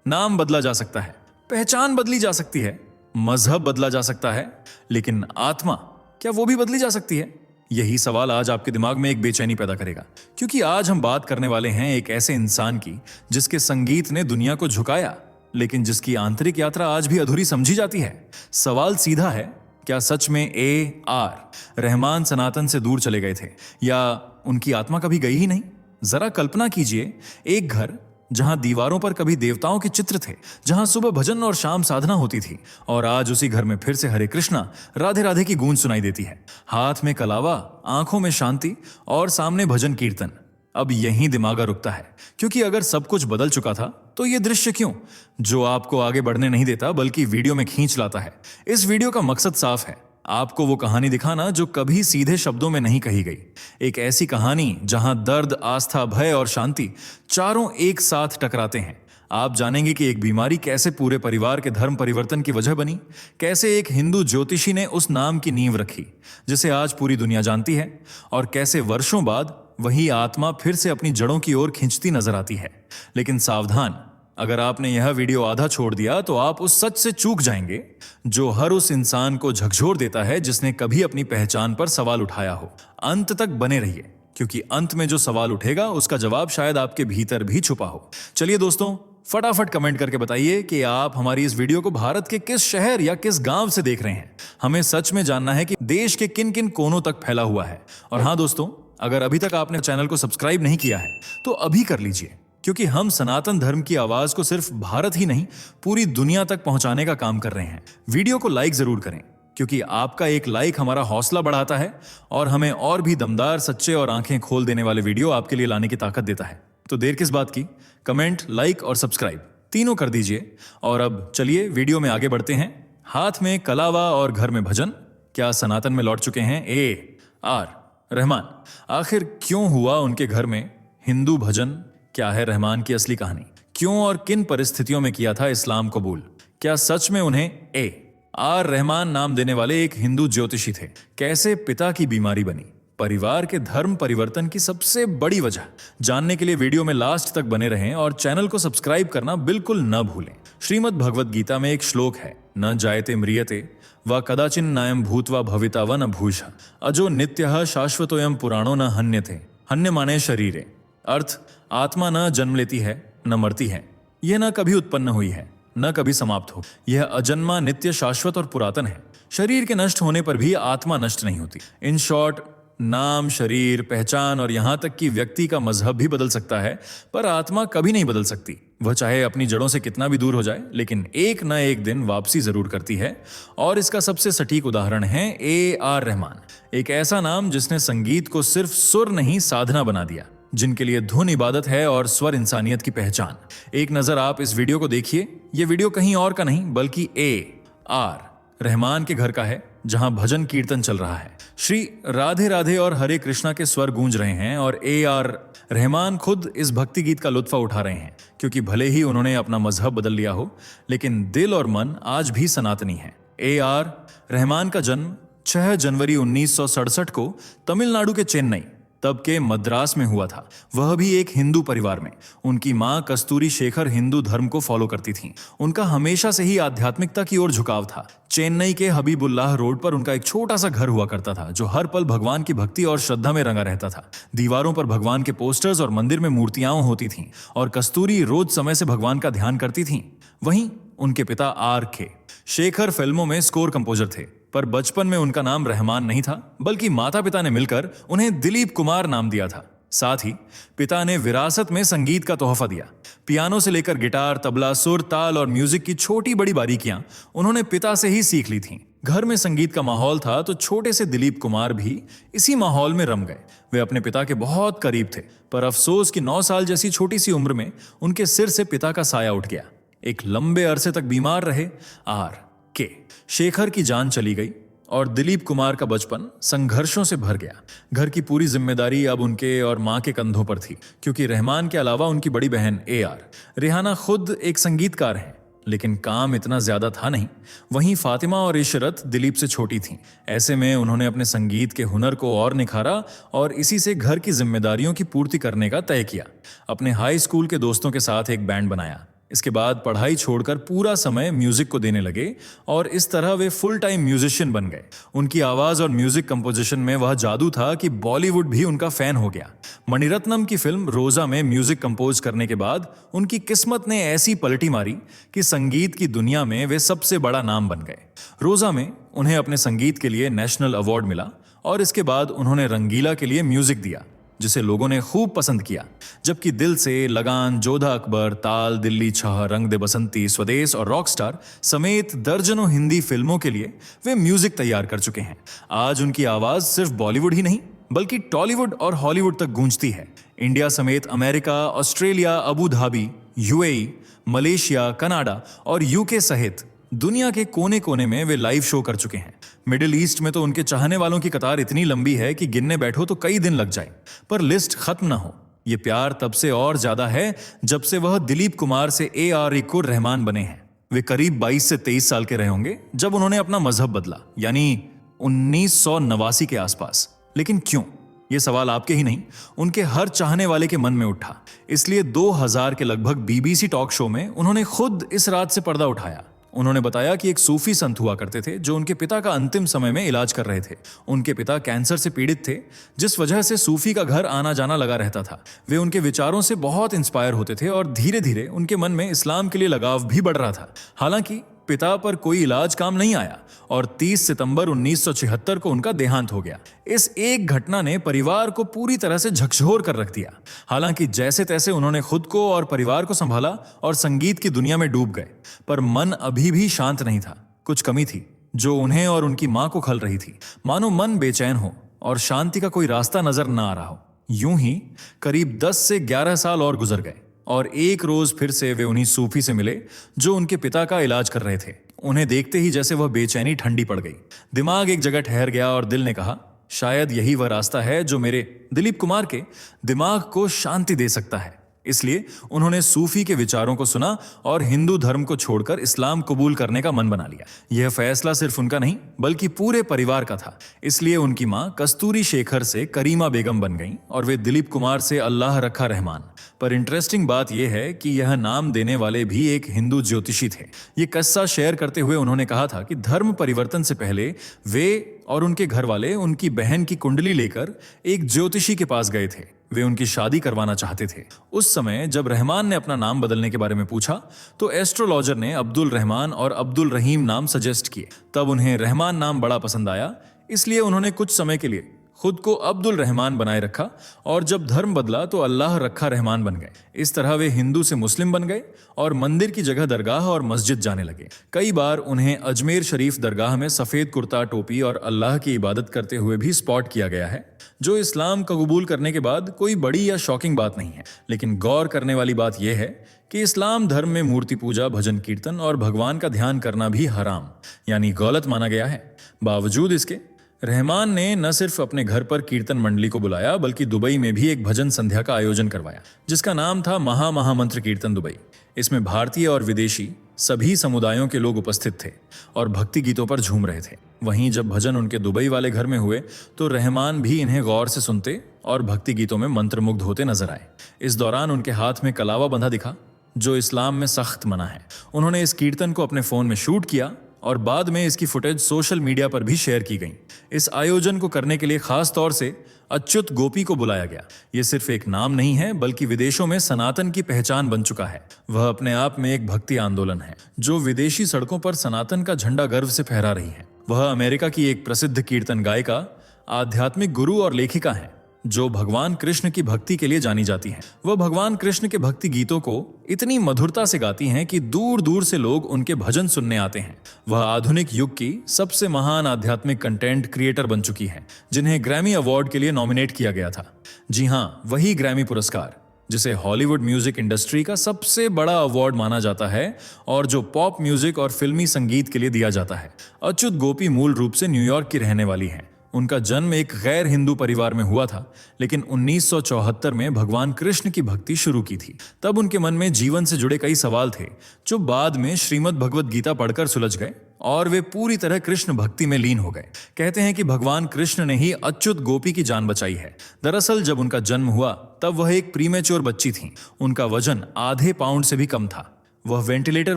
नाम बदला जा सकता है, पहचान बदली जा सकती है, मजहब बदला जा सकता है, लेकिन आत्मा क्या वो भी बदली जा सकती है? यही सवाल आज आपके दिमाग में एक बेचैनी पैदा करेगा, क्योंकि आज हम बात करने वाले हैं एक ऐसे इंसान की जिसके संगीत ने दुनिया को झुकाया, लेकिन जिसकी आंतरिक यात्रा आज भी अधूरी समझी जाती है। सवाल सीधा है, क्या सच में AR रहमान सनातन से दूर चले गए थे, या उनकी आत्मा कभी गई ही नहीं? जरा कल्पना कीजिए, एक घर जहां दीवारों पर कभी देवताओं के चित्र थे, जहां सुबह भजन और शाम साधना होती थी, और आज उसी घर में फिर से हरे कृष्णा राधे राधे की गूंज सुनाई देती है। हाथ में कलावा, आंखों में शांति और सामने भजन कीर्तन। अब यहीं दिमागा रुकता है, क्योंकि अगर सब कुछ बदल चुका था तो ये दृश्य क्यों, जो आपको आगे बढ़ने नहीं देता बल्कि वीडियो में खींच लाता है। इस वीडियो का मकसद साफ है, आपको वो कहानी दिखाना जो कभी सीधे शब्दों में नहीं कही गई। एक ऐसी कहानी जहां दर्द, आस्था, भय और शांति चारों एक साथ टकराते हैं। आप जानेंगे कि एक बीमारी कैसे पूरे परिवार के धर्म परिवर्तन की वजह बनी, कैसे एक हिंदू ज्योतिषी ने उस नाम की नींव रखी जिसे आज पूरी दुनिया जानती है, और कैसे वर्षों बाद वही आत्मा फिर से अपनी जड़ों की ओर खींचती नजर आती है। लेकिन सावधान, अगर आपने यह वीडियो आधा छोड़ दिया तो आप उस सच से चूक जाएंगे जो हर उस इंसान को झकझोर देता है जिसने कभी अपनी पहचान पर सवाल उठाया हो। अंत तक बने रहिए, क्योंकि अंत में जो सवाल उठेगा उसका जवाब शायद आपके भीतर भी छुपा हो। चलिए दोस्तों, फटाफट कमेंट करके बताइए कि आप हमारी इस वीडियो को भारत के किस शहर या किस गांव से देख रहे हैं। हमें सच में जानना है कि देश के किन किन कोनों तक फैला हुआ है। और हाँ दोस्तों, अगर अभी तक आपने चैनल को सब्सक्राइब नहीं किया है तो अभी कर लीजिए, क्योंकि हम सनातन धर्म की आवाज को सिर्फ भारत ही नहीं पूरी दुनिया तक पहुंचाने का काम कर रहे हैं। वीडियो को लाइक जरूर करें, क्योंकि आपका एक लाइक हमारा हौसला बढ़ाता है और हमें और भी दमदार, सच्चे और आंखें खोल देने वाले वीडियो आपके लिए लाने की ताकत देता है। तो देर किस बात की, कमेंट, लाइक और सब्सक्राइब तीनों कर दीजिए। और अब चलिए वीडियो में आगे बढ़ते हैं। हाथ में कलावा और घर में भजन, क्या सनातन में लौट चुके हैं AR रहमान? आखिर क्यों हुआ उनके घर में हिंदू भजन? क्या है रहमान की असली कहानी? क्यों और किन परिस्थितियों में किया था इस्लाम कबूल? क्या सच में उन्हें AR रहमान नाम देने वाले एक हिंदू ज्योतिषी थे? कैसे पिता की बीमारी बनी? परिवार के धर्म परिवर्तन की सबसे बड़ी वजह जानने के लिए वीडियो में लास्ट तक बने रहें और चैनल को सब्सक्राइब करना बिल्कुल न भूलें। श्रीमद् भगवद गीता में एक श्लोक है, न जायते म्रियते व कदाचिन नायम भूत्वा भविता व न भूषा अजो नित्यः शाश्वतोयम पुराणो न हन्यते। हन्य माने शरीरे, अर्थ आत्मा न जन्म लेती है न मरती है, यह न कभी उत्पन्न हुई है न कभी समाप्त हो, यह अजन्मा, नित्य, शाश्वत और पुरातन है। शरीर के नष्ट होने पर भी आत्मा नष्ट नहीं होती। इन शॉर्ट, नाम, शरीर, पहचान और यहां तक कि व्यक्ति का मजहब भी बदल सकता है, पर आत्मा कभी नहीं बदल सकती। वह चाहे अपनी जड़ों से कितना भी दूर हो जाए, लेकिन एक न एक दिन वापसी जरूर करती है। और इसका सबसे सटीक उदाहरण है AR रहमान, एक ऐसा नाम जिसने संगीत को सिर्फ सुर नहीं साधना बना दिया, जिनके लिए धुन इबादत है और स्वर इंसानियत की पहचान। एक नजर आप इस वीडियो को देखिए। यह वीडियो कहीं और का नहीं बल्कि AR रहमान के घर का है, जहां भजन कीर्तन चल रहा है। श्री राधे राधे और हरे कृष्णा के स्वर गूंज रहे हैं और AR रहमान खुद इस भक्ति गीत का लुत्फा उठा रहे हैं, क्योंकि भले ही उन्होंने अपना मजहब बदल लिया हो, लेकिन दिल और मन आज भी सनातनी है। AR रहमान का जन्म 6 जनवरी 1967 को तमिलनाडु के चेन्नई, तब के मद्रास में हुआ था, वह भी एक हिंदू परिवार में। उनकी मां कस्तूरी शेखर हिंदू धर्म को फॉलो करती थीं। उनका हमेशा से ही आध्यात्मिकता की ओर झुकाव था। चेन्नई के हबीबुल्लाह रोड पर उनका एक छोटा सा घर हुआ करता था, जो हर पल भगवान की भक्ति और श्रद्धा में रंगा रहता था। दीवारों पर भगवान के पोस्टर्स और मंदिर में मूर्तियां होती थीं, और कस्तूरी रोज समय से भगवान का ध्यान करती थीं। वहीं उनके पिता RK शेखर फिल्मों में स्कोर कंपोजर थे, पर बचपन में उनका नाम रहमान नहीं था, बल्कि माता पिता ने मिलकर उन्हें दिलीप कुमार नाम दिया था। साथ ही पिता ने विरासत में संगीत का तोहफा दिया। पियानो से लेकर गिटार, तबला, सुर, ताल और म्यूजिक की छोटी बड़ी बारीकियां उन्होंने पिता से ही सीख ली थीं। घर में संगीत का माहौल था तो छोटे से दिलीप कुमार भी इसी माहौल में रम गए। वे अपने पिता के बहुत करीब थे, पर अफसोस कि 9 साल जैसी छोटी सी उम्र में उनके सिर से पिता का साया उठ गया। एक लंबे अरसे तक बीमार रहे RK शेखर की जान चली गई और दिलीप कुमार का बचपन संघर्षों से भर गया। घर की पूरी जिम्मेदारी अब उनके और मां के कंधों पर थी, क्योंकि रहमान के अलावा उनकी बड़ी बहन AR रेहाना खुद एक संगीतकार हैं, लेकिन काम इतना ज्यादा था नहीं। वहीं फातिमा और इशरत दिलीप से छोटी थीं। ऐसे में उन्होंने अपने संगीत के हुनर को और निखारा और इसी से घर की जिम्मेदारियों की पूर्ति करने का तय किया। अपने हाई स्कूल के दोस्तों के साथ एक बैंड बनाया। इसके बाद पढ़ाई छोड़कर पूरा समय म्यूजिक को देने लगे और इस तरह वे फुल टाइम म्यूजिशियन बन गए। उनकी आवाज और म्यूजिक कंपोजिशन में वह जादू था कि बॉलीवुड भी उनका फैन हो गया। मणिरत्नम की फिल्म रोजा में म्यूजिक कंपोज करने के बाद उनकी किस्मत ने ऐसी पलटी मारी कि संगीत की दुनिया में वे सबसे बड़ा नाम बन गए। रोजा में उन्हें अपने संगीत के लिए नेशनल अवार्ड मिला और इसके बाद उन्होंने रंगीला के लिए म्यूजिक दिया, जिसे लोगों ने खूब पसंद किया। जबकि दिल से, लगान, जोधा अकबर, ताल, दिल्ली छह, रंग दे बसंती, स्वदेश और रॉकस्टार समेत दर्जनों हिंदी फिल्मों के लिए वे म्यूजिक तैयार कर चुके हैं। आज उनकी आवाज सिर्फ बॉलीवुड ही नहीं बल्कि टॉलीवुड और हॉलीवुड तक गूंजती है। इंडिया समेत America, Australia, Abu Dhabi, UAE, Malaysia, Canada और यूके सहित दुनिया के कोने कोने में वे लाइव शो कर चुके हैं। मिडिल ईस्ट में तो उनके चाहने वालों की कतार इतनी लंबी है कि गिनने बैठो तो कई दिन लग जाए, पर लिस्ट खत्म ना हो। ये प्यार तब से और ज्यादा है जब से वह दिलीप कुमार से ए.आर. रहमान बने हैं। वे करीब 22 से 23 साल के रहे होंगे जब उन्होंने अपना मजहब बदला, यानी 1989 के आसपास। लेकिन क्यों? ये सवाल आपके ही नहीं, उनके हर चाहने वाले के मन में उठा। इसलिए 2000 के लगभग बीबीसी टॉक शो में उन्होंने खुद इस रात से पर्दा उठाया। उन्होंने बताया कि एक सूफी संत हुआ करते थे जो उनके पिता का अंतिम समय में इलाज कर रहे थे। उनके पिता कैंसर से पीड़ित थे, जिस वजह से सूफी का घर आना जाना लगा रहता था। वे उनके विचारों से बहुत इंस्पायर होते थे और धीरे धीरे उनके मन में इस्लाम के लिए लगाव भी बढ़ रहा था। हालांकि पिता पर कोई इलाज काम नहीं आया और 30 सितंबर 1976 को उनका देहांत हो गया। इस एक घटना ने परिवार को पूरी तरह से झकझोर कर रख दिया। हालांकि जैसे तैसे उन्होंने खुद को और परिवार को संभाला और संगीत की दुनिया में डूब गए, पर मन अभी भी शांत नहीं था। कुछ कमी थी जो उन्हें और उनकी मां को खल रही थी, मानो मन बेचैन हो और शांति का कोई रास्ता नजर न आ रहा हो। यूं ही करीब 10 से 11 साल और गुजर गए और एक रोज फिर से वे उन्हीं सूफी से मिले जो उनके पिता का इलाज कर रहे थे। उन्हें देखते ही जैसे वह बेचैनी ठंडी पड़ गई। दिमाग एक जगह ठहर गया और दिल ने कहा, शायद यही वह रास्ता है जो मेरे दिलीप कुमार के दिमाग को शांति दे सकता है। इसलिए उन्होंने सूफी के विचारों को सुना और हिंदू धर्म को छोड़कर इस्लाम कबूल करने का मन बना लिया। यह फैसला सिर्फ उनका नहीं बल्कि पूरे परिवार का था। इसलिए उनकी मां कस्तूरी शेखर से करीमा बेगम बन गईं और वे दिलीप कुमार से अल्लाह रखा रहमान। पर इंटरेस्टिंग बात यह है कि यह नाम देने वाले भी एक हिंदू ज्योतिषी थे। ये किस्सा शेयर करते हुए उन्होंने कहा था कि धर्म परिवर्तन से पहले वे और उनके घर वाले उनकी बहन की कुंडली लेकर एक ज्योतिषी के पास गए थे। वे उनकी शादी करवाना चाहते थे। उस समय जब रहमान ने अपना नाम बदलने के बारे में पूछा तो एस्ट्रोलॉजर ने अब्दुल रहमान और अब्दुल रहीम नाम सजेस्ट किए। तब उन्हें रहमान नाम बड़ा पसंद आया, इसलिए उन्होंने कुछ समय के लिए खुद को अब्दुल रहमान बनाए रखा और जब धर्म बदला तो अल्लाह रखा रहमान बन गए। इस तरह वे हिंदू से मुस्लिम बन गए और मंदिर की जगह दरगाह और मस्जिद जाने लगे। कई बार उन्हें अजमेर शरीफ दरगाह में सफेद कुर्ता, टोपी और अल्लाह की इबादत करते हुए भी स्पॉट किया गया है, जो इस्लाम का कबूल करने के बाद कोई बड़ी या शॉकिंग बात नहीं है। लेकिन गौर करने वाली बात यह है कि इस्लाम धर्म में मूर्ति पूजा, भजन कीर्तन और भगवान का ध्यान करना भी हराम यानी गलत माना गया है। बावजूद इसके रहमान ने न सिर्फ अपने घर पर कीर्तन मंडली को बुलाया बल्कि दुबई में भी एक भजन संध्या का आयोजन करवाया, जिसका नाम था महामंत्र कीर्तन दुबई। इसमें भारतीय और विदेशी सभी समुदायों के लोग उपस्थित थे और भक्ति गीतों पर झूम रहे थे। वहीं जब भजन उनके दुबई वाले घर में हुए तो रहमान भी इन्हें गौर से सुनते और भक्ति गीतों में मंत्रमुग्ध होते नजर आए। इस दौरान उनके हाथ में कलावा बंधा दिखा, जो इस्लाम में सख्त मना है। उन्होंने इस कीर्तन को अपने फोन में शूट किया और बाद में इसकी फुटेज सोशल मीडिया पर भी शेयर की गई। इस आयोजन को करने के लिए खास तौर से अच्युत गोपी को बुलाया गया। ये सिर्फ एक नाम नहीं है बल्कि विदेशों में सनातन की पहचान बन चुका है। वह अपने आप में एक भक्ति आंदोलन है जो विदेशी सड़कों पर सनातन का झंडा गर्व से फहरा रही है। वह अमेरिका की एक प्रसिद्ध कीर्तन गायिका, आध्यात्मिक गुरु और लेखिका है जो भगवान कृष्ण की भक्ति के लिए जानी जाती हैं। वह भगवान कृष्ण के भक्ति गीतों को इतनी मधुरता से गाती हैं कि दूर दूर से लोग उनके भजन सुनने आते हैं। वह आधुनिक युग की सबसे महान आध्यात्मिक कंटेंट क्रिएटर बन चुकी हैं, जिन्हें ग्रैमी अवार्ड के लिए नॉमिनेट किया गया था। जी हाँ, वही ग्रैमी पुरस्कार जिसे हॉलीवुड म्यूजिक इंडस्ट्री का सबसे बड़ा अवार्ड माना जाता है और जो पॉप म्यूजिक और फिल्मी संगीत के लिए दिया जाता है। अच्युत गोपी मूल रूप से न्यूयॉर्क की रहने वाली हैं। उनका जन्म एक गैर हिंदू परिवार में हुआ था, लेकिन 1974 में भगवान कृष्ण की भक्ति शुरू की थी। तब उनके मन में जीवन से जुड़े कई सवाल थे जो बाद में श्रीमद् भगवद गीता पढ़कर सुलझ गए और वे पूरी तरह कृष्ण भक्ति में लीन हो गए। कहते हैं कि भगवान कृष्ण ने ही अच्युत गोपी की जान बचाई है। दरअसल जब उनका जन्म हुआ तब वह एक प्रीमेच्योर बच्ची थी। उनका वजन आधे पाउंड से भी कम था। वह वेंटिलेटर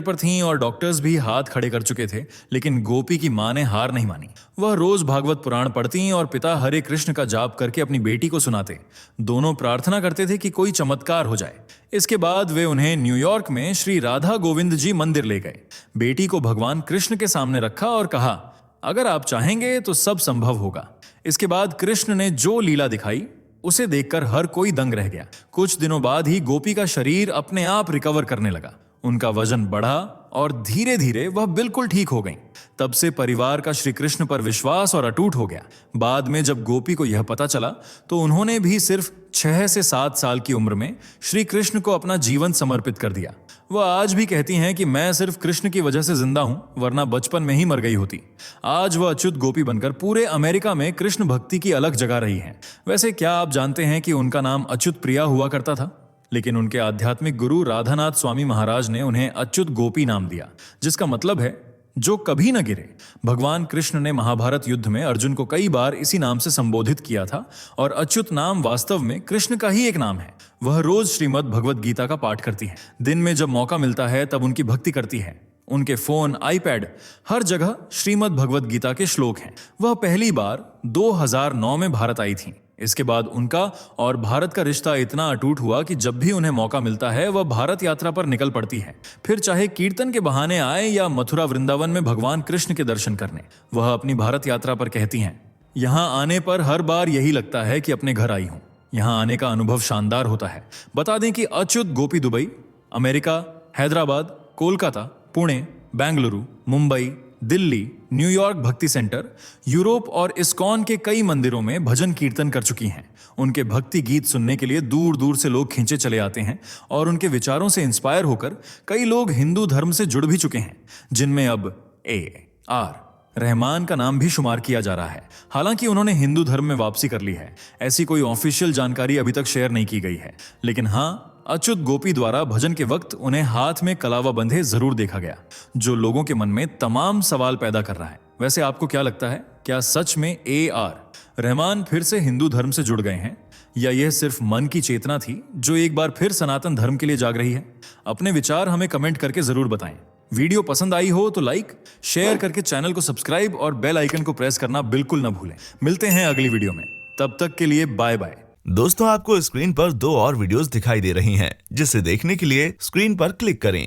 पर थीं और डॉक्टर्स भी हाथ खड़े कर चुके थे, लेकिन गोपी की मां ने हार नहीं मानी। वह रोज भागवत पुराण पढ़ती और पिता हरे कृष्ण का जाप करके अपनी बेटी को सुनाते। दोनों प्रार्थना करते थे कि कोई चमत्कार हो जाए। इसके बाद वे उन्हें न्यूयॉर्क में श्री राधा गोविंद जी मंदिर ले गए। बेटी को भगवान कृष्ण के सामने रखा और कहा, अगर आप चाहेंगे तो सब संभव होगा। इसके बाद कृष्ण ने जो लीला दिखाई उसे देखकर हर कोई दंग रह गया। कुछ दिनों बाद ही गोपी का शरीर अपने आप रिकवर करने लगा। उनका वजन बढ़ा और धीरे धीरे वह बिल्कुल ठीक हो गईं। तब से परिवार का श्री कृष्ण पर विश्वास और अटूट हो गया। बाद में जब गोपी को यह पता चला तो उन्होंने भी सिर्फ 6 से 7 साल की उम्र में श्री कृष्ण को अपना जीवन समर्पित कर दिया। वह आज भी कहती हैं कि मैं सिर्फ कृष्ण की वजह से जिंदा हूं, वरना बचपन में ही मर गई होती। आज वह अच्युत गोपी बनकर पूरे अमेरिका में कृष्ण भक्ति की अलग जगह रही हैं। वैसे क्या आप जानते हैं कि उनका नाम अच्युत प्रिया हुआ करता था? लेकिन उनके आध्यात्मिक गुरु राधानाथ स्वामी महाराज ने उन्हें अच्युत गोपी नाम दिया, जिसका मतलब है जो कभी न गिरे। भगवान कृष्ण ने महाभारत युद्ध में अर्जुन को कई बार इसी नाम से संबोधित किया था और अच्युत नाम वास्तव में कृष्ण का ही एक नाम है। वह रोज श्रीमद् भगवत गीता का पाठ करती हैं। दिन में जब मौका मिलता है तब उनकी भक्ति करती है। उनके फोन, आईपैड, हर जगह श्रीमद् भगवत गीता के श्लोक हैं। वह पहली बार 2009 में भारत आई थीं। इसके बाद उनका और भारत का रिश्ता इतना अटूट हुआ कि जब भी उन्हें मौका मिलता है वह भारत यात्रा पर निकल पड़ती है। फिर चाहे कीर्तन के बहाने आए या मथुरा वृंदावन में भगवान कृष्ण के दर्शन करने, वह अपनी भारत यात्रा पर कहती हैं, यहाँ आने पर हर बार यही लगता है कि अपने घर आई हूँ। यहाँ आने का अनुभव शानदार होता है। बता दें कि Achyut Gopi Dubai, America, Hyderabad, Kolkata, Pune, Bengaluru, Mumbai, Delhi, New York Bhakti centre, Europe और इस्कॉन के कई मंदिरों में भजन कीर्तन कर चुकी हैं। उनके भक्ति गीत सुनने के लिए दूर दूर से लोग खींचे चले आते हैं और उनके विचारों से इंस्पायर होकर कई लोग हिंदू धर्म से जुड़ भी चुके हैं, जिनमें अब AR रहमान का नाम भी शुमार किया जा रहा है। हालांकि उन्होंने हिंदू धर्म में वापसी कर ली है। ऐसी कोई ऑफिशियल जानकारी अभी तक शेयर नहीं की गई है, लेकिन हाँ, अच्युत गोपी द्वारा भजन के वक्त उन्हें हाथ में कलावा बंधे जरूर देखा गया, जो लोगों के मन में तमाम सवाल पैदा कर रहा है। वैसे आपको क्या लगता है, क्या सच में AR रहमान फिर से हिंदू धर्म से जुड़ गए हैं, या यह सिर्फ मन की चेतना थी जो एक बार फिर सनातन धर्म के लिए जाग रही है? अपने विचार हमें कमेंट करके जरूर बताएं। वीडियो पसंद आई हो तो लाइक, शेयर करके चैनल को सब्सक्राइब और बेल आइकन को प्रेस करना बिल्कुल न भूलें। मिलते हैं अगली वीडियो में, तब तक के लिए बाय बाय। दोस्तों, आपको स्क्रीन पर 2 और वीडियोस दिखाई दे रही हैं, जिसे देखने के लिए स्क्रीन पर क्लिक करें।